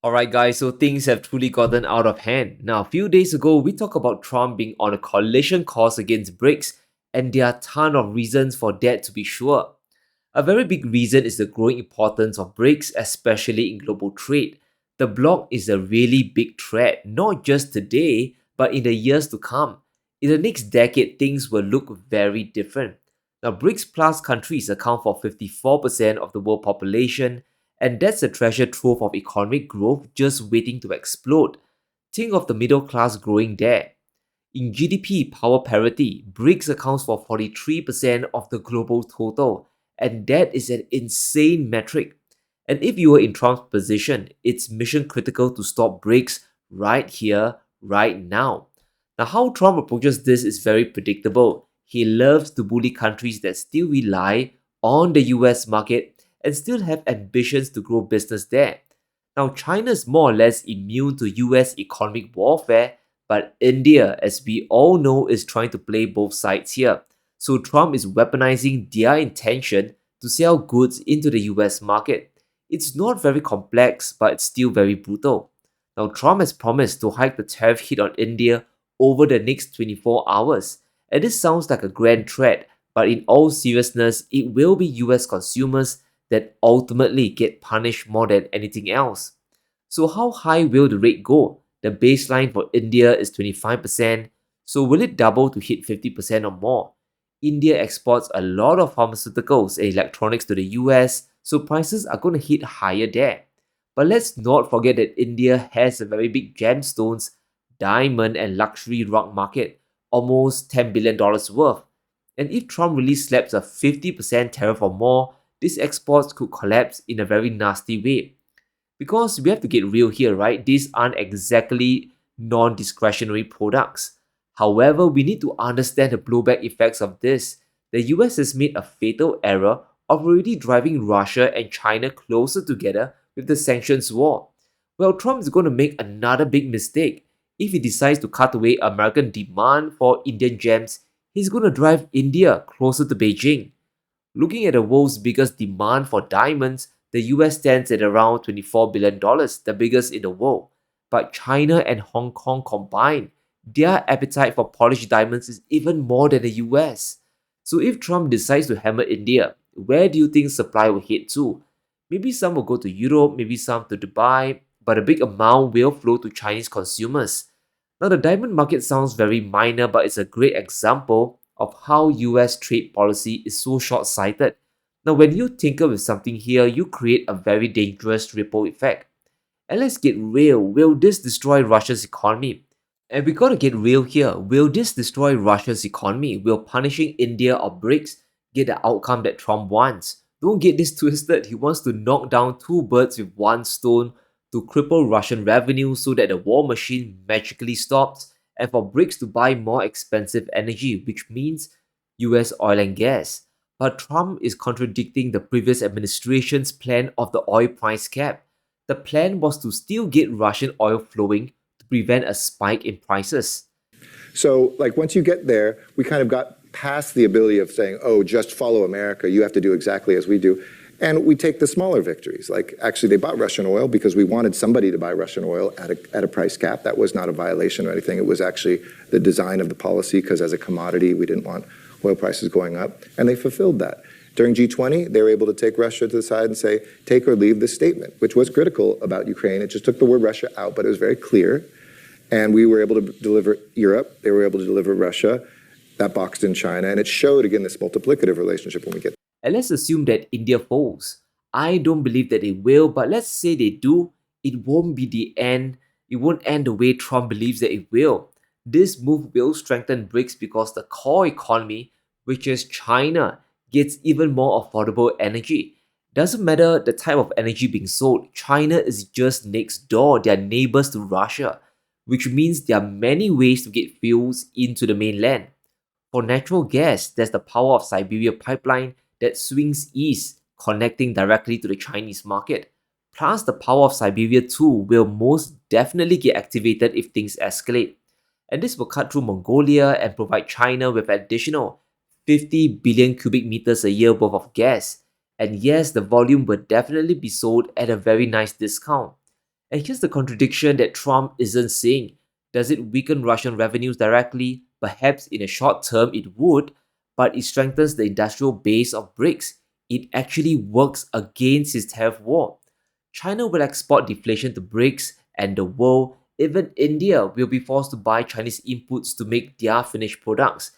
Alright, guys, so things have truly gotten out of hand. Now, a few days ago, we talked about Trump being on a coalition course against BRICS, and there are a ton of reasons for that to be sure. A very big reason is the growing importance of BRICS, especially in global trade. The bloc is a really big threat, not just today, but in the years to come. In the next decade, things will look very different. Now, BRICS plus countries account for 54% of the world population, and that's a treasure trove of economic growth just waiting to explode. Think of the middle class growing there. In GDP power parity, BRICS accounts for 43% of the global total, and that is an insane metric. And if you were in Trump's position, it's mission critical to stop BRICS right here, right now. Now, how Trump approaches this is very predictable. He loves to bully countries that still rely on the US market and still have ambitions to grow business there. Now, China is more or less immune to US economic warfare, but India, as we all know, is trying to play both sides here. So Trump is weaponizing their intention to sell goods into the US market. It's not very complex, but it's still very brutal. Now, Trump has promised to hike the tariff hit on India over the next 24 hours. And this sounds like a grand threat, but in all seriousness, it will be US consumers that ultimately get punished more than anything else. So, how high will the rate go? The baseline for India is 25%, so will it double to hit 50% or more? India exports a lot of pharmaceuticals and electronics to the US, so prices are going to hit higher there. But let's not forget that India has a very big gemstones, diamond, and luxury rock market, almost $10 billion worth. And if Trump really slaps a 50% tariff or more, these exports could collapse in a very nasty way. Because we have to get real here, right? These aren't exactly non discretionary products. However, we need to understand the blowback effects of this. The US has made a fatal error of already driving Russia and China closer together with the sanctions war. Well, Trump is going to make another big mistake. If he decides to cut away American demand for Indian gems, he's going to drive India closer to Beijing. Looking at the world's biggest demand for diamonds, the US stands at around $24 billion, the biggest in the world. But China and Hong Kong combined, their appetite for polished diamonds is even more than the US. So if Trump decides to hammer India, where do you think supply will head to? Maybe some will go to Europe, maybe some to Dubai, but a big amount will flow to Chinese consumers. Now, the diamond market sounds very minor, but it's a great example of how US trade policy is so short sighted. Now, when you tinker with something here, you create a very dangerous ripple effect. And let's get real, will this destroy Russia's economy? And we gotta get real here, will this destroy Russia's economy? Will punishing India or BRICS get the outcome that Trump wants? Don't get this twisted, he wants to knock down two birds with one stone to cripple Russian revenue so that the war machine magically stops, and for BRICS to buy more expensive energy, which means US oil and gas. But Trump is contradicting the previous administration's plan of the oil price cap. The plan was to still get Russian oil flowing to prevent a spike in prices. So, like, once you get there, we kind of got past the ability of saying, oh, just follow America, you have to do exactly as we do. And we take the smaller victories. Like, actually, they bought Russian oil because we wanted somebody to buy Russian oil at a price cap. That was not a violation or anything. It was actually the design of the policy, because as a commodity, we didn't want oil prices going up. And they fulfilled that. During G20, they were able to take Russia to the side and say, take or leave this statement, which was critical about Ukraine. It just took the word Russia out, but it was very clear. And we were able to deliver Europe. They were able to deliver Russia. That boxed in China. And it showed, again, this multiplicative relationship when we get. And let's assume that India falls. I don't believe that it will, but let's say they do, it won't be the end. It won't end the way Trump believes that it will. This move will strengthen BRICS because the core economy, which is China, gets even more affordable energy. Doesn't matter the type of energy being sold, China is just next door, they are neighbors to Russia, which means there are many ways to get fuels into the mainland. For natural gas, there's the Power of Siberia pipeline that swings east, connecting directly to the Chinese market. Plus, the Power of Siberia 2 will most definitely get activated if things escalate. And this will cut through Mongolia and provide China with additional 50 billion cubic meters a year worth of gas. And yes, the volume will definitely be sold at a very nice discount. And here's the contradiction that Trump isn't saying. Does it weaken Russian revenues directly? Perhaps in the short term it would, but it strengthens the industrial base of BRICS. It actually works against his tariff war. China will export deflation to BRICS, and the world, even India, will be forced to buy Chinese inputs to make their finished products.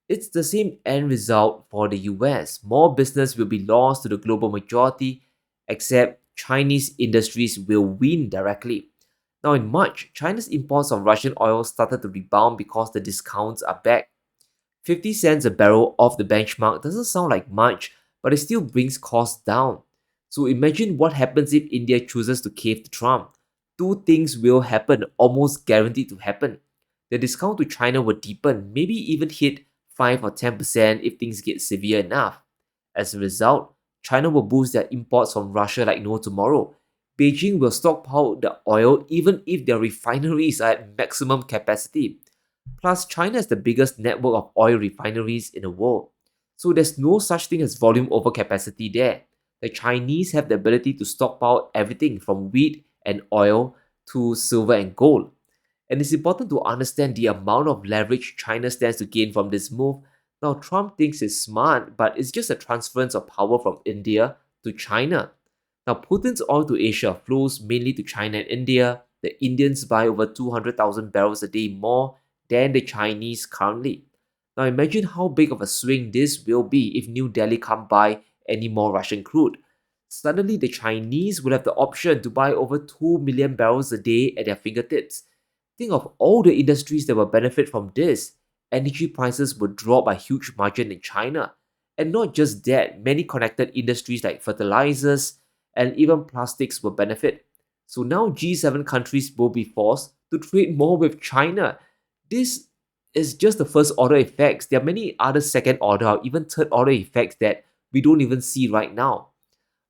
It's the same end result for the US. More business will be lost to the global majority, except Chinese industries will win directly. Now, in March, China's imports of Russian oil started to rebound because the discounts are back. 50 cents a barrel off the benchmark doesn't sound like much, but it still brings costs down. So imagine what happens if India chooses to cave to Trump. Two things will happen, almost guaranteed to happen. The discount to China will deepen, maybe even hit 5 or 10% if things get severe enough. As a result, China will boost their imports from Russia like no tomorrow. Beijing will stockpile the oil even if their refineries are at maximum capacity. Plus, China is the biggest network of oil refineries in the world. So there's no such thing as volume overcapacity there. The Chinese have the ability to stockpile everything from wheat and oil to silver and gold. And it's important to understand the amount of leverage China stands to gain from this move. Now, Trump thinks it's smart, but it's just a transference of power from India to China. Now, Putin's oil to Asia flows mainly to China and India. The Indians buy over 200,000 barrels a day more than the Chinese currently. Now, imagine how big of a swing this will be if New Delhi can't buy any more Russian crude. Suddenly, the Chinese will have the option to buy over 2 million barrels a day at their fingertips. Think of all the industries that will benefit from this. Energy prices will drop by huge margin in China. And not just that, many connected industries like fertilizers and even plastics will benefit. So now G7 countries will be forced to trade more with China. This is just the first order effects. There are many other second order or even third order effects that we don't even see right now.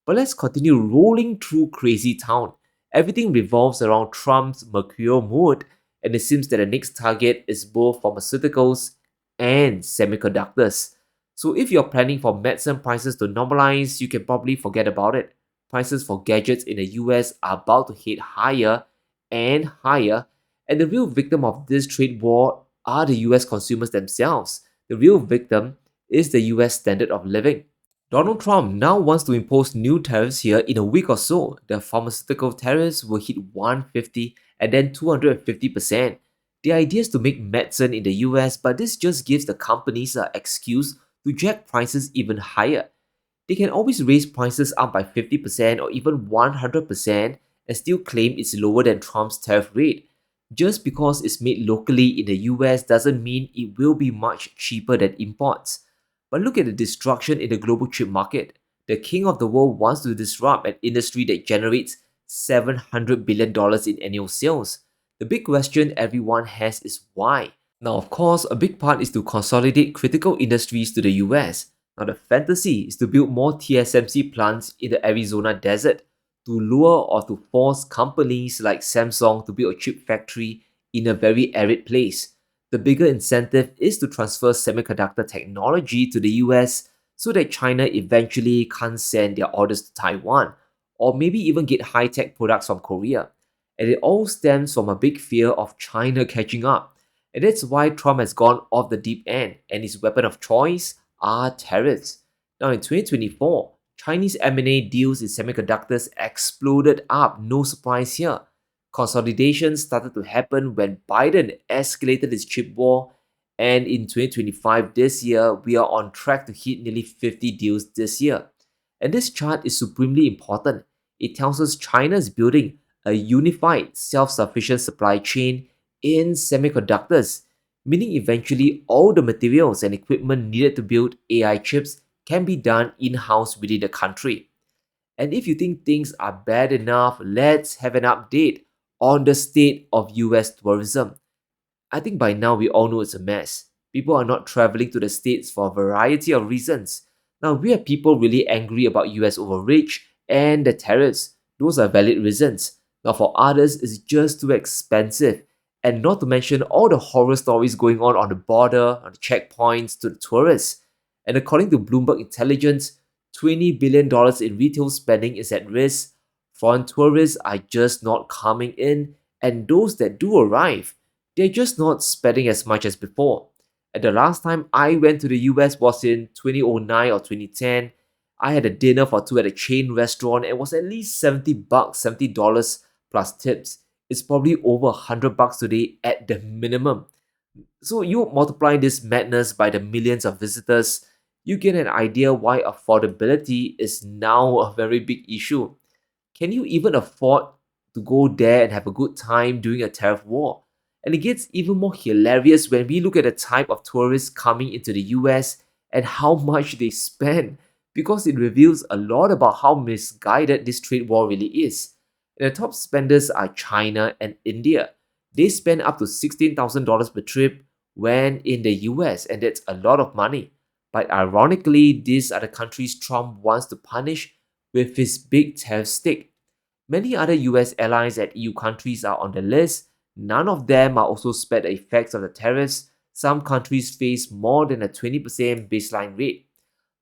But let's continue rolling through crazy town. Everything revolves around Trump's mercurial mood, and it seems that the next target is both pharmaceuticals and semiconductors. So if you're planning for medicine prices to normalize, you can probably forget about it. Prices for gadgets in the US are about to hit higher and higher, and the real victim of this trade war are the US consumers themselves. The real victim is the US standard of living. Donald Trump now wants to impose new tariffs here in a week or so. The pharmaceutical tariffs will hit 150 and then 250%. The idea is to make medicine in the US, but this just gives the companies an excuse to jack prices even higher. They can always raise prices up by 50% or even 100% and still claim it's lower than Trump's tariff rate. Just because it's made locally in the US doesn't mean it will be much cheaper than imports. But look at the destruction in the global chip market. The king of the world wants to disrupt an industry that generates $700 billion in annual sales. The big question everyone has is why? Now, of course, a big part is to consolidate critical industries to the US. Now, the fantasy is to build more TSMC plants in the Arizona desert to lure or to force companies like Samsung to build a chip factory in a very arid place. The bigger incentive is to transfer semiconductor technology to the US so that China eventually can't send their orders to Taiwan or maybe even get high tech products from Korea. And it all stems from a big fear of China catching up. And that's why Trump has gone off the deep end, and his weapon of choice are tariffs. Now, in 2024, Chinese M&A deals in semiconductors exploded up, no surprise here. Consolidation started to happen when Biden escalated his chip war, and in 2025, this year, we are on track to hit nearly 50 deals this year. And this chart is supremely important. It tells us China is building a unified, self sufficient supply chain in semiconductors, meaning eventually all the materials and equipment needed to build AI chips can be done in house within the country. And if you think things are bad enough, let's have an update on the state of US tourism. I think by now we all know it's a mess. People are not traveling to the States for a variety of reasons. Now, we have people really angry about US overreach and the tariffs. Those are valid reasons. Now, for others, it's just too expensive. And not to mention all the horror stories going on the border, on the checkpoints to the tourists. And according to Bloomberg Intelligence, $20 billion in retail spending is at risk Foreign tourists are just not coming in, and those that do arrive, they're just not spending as much as before. And the last time I went to the US was in 2009 or 2010. I had a dinner for two at a chain restaurant and it was at least 70 bucks, $70 plus tips. It's probably over $100 today at the minimum. So you multiply this madness by the millions of visitors, you get an idea why affordability is now a very big issue. Can you even afford to go there and have a good time during a tariff war? And it gets even more hilarious when we look at the type of tourists coming into the US and how much they spend, because it reveals a lot about how misguided this trade war really is. And the top spenders are China and India. They spend up to $16,000 per trip when in the US, and that's a lot of money. But ironically, these are the countries Trump wants to punish with his big tariff stick. Many other US allies and EU countries are on the list. None of them are also spared the effects of the tariffs. Some countries face more than a 20% baseline rate.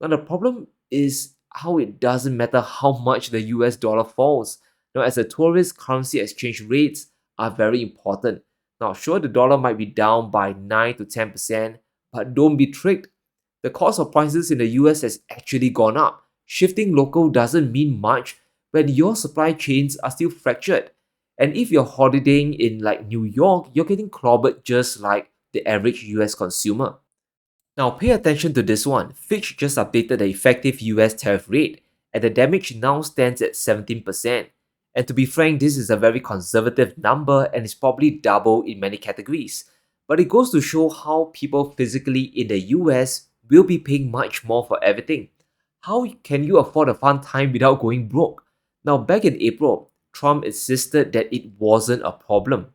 Now, the problem is how it doesn't matter how much the US dollar falls. Now, as a tourist, currency exchange rates are very important. Now, sure, the dollar might be down by 9 to 10%, but don't be tricked. The cost of prices in the US has actually gone up. Shifting local doesn't mean much when your supply chains are still fractured. And if you're holidaying in like New York, you're getting clobbered just like the average US consumer. Now pay attention to this one. Fitch just updated the effective US tariff rate, and the damage now stands at 17%. And to be frank, this is a very conservative number and is probably double in many categories. But it goes to show how people physically in the US will be paying much more for everything. How can you afford a fun time without going broke? Now, back in April, Trump insisted that it wasn't a problem,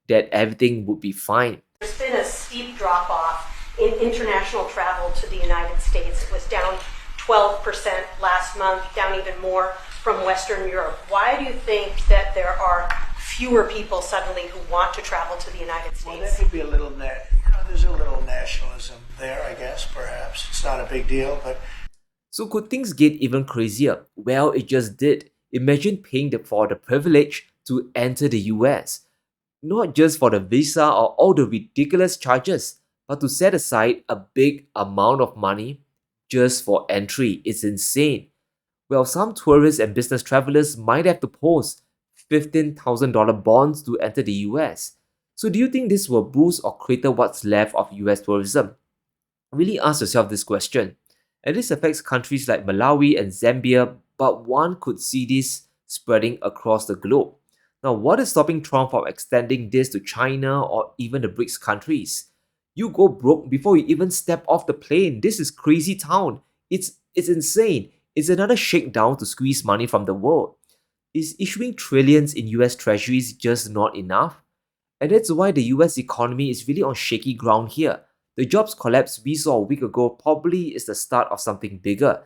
that everything would be fine. There's been a steep drop off in international travel to the United States. It was down 12% last month, down even more from Western Europe. Why do you think that there are fewer people suddenly who want to travel to the United States? Well, there could be a little there's a little nationalism there, I guess, perhaps. It's not a big deal, but... So could things get even crazier? Well, it just did. Imagine paying for the privilege to enter the US. Not just for the visa or all the ridiculous charges, but to set aside a big amount of money just for entry. It's insane. Well, some tourists and business travelers might have to post $15,000 bonds to enter the US. So do you think this will boost or crater what's left of US tourism? Really ask yourself this question. And this affects countries like Malawi and Zambia, but one could see this spreading across the globe. Now, what is stopping Trump from extending this to China or even the BRICS countries? You go broke before you even step off the plane. This is crazy town. It's insane. It's another shakedown to squeeze money from the world. Is issuing trillions in US treasuries just not enough? And that's why the US economy is really on shaky ground here. The jobs collapse we saw a week ago probably is the start of something bigger.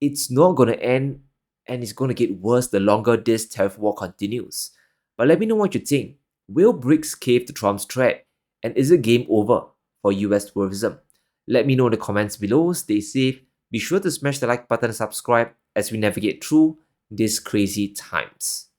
It's not going to end, and it's going to get worse the longer this tariff war continues. But let me know what you think. Will BRICS cave to Trump's threat? And is it game over for US tourism? Let me know in the comments below. Stay safe. Be sure to smash the like button and subscribe as we navigate through these crazy times.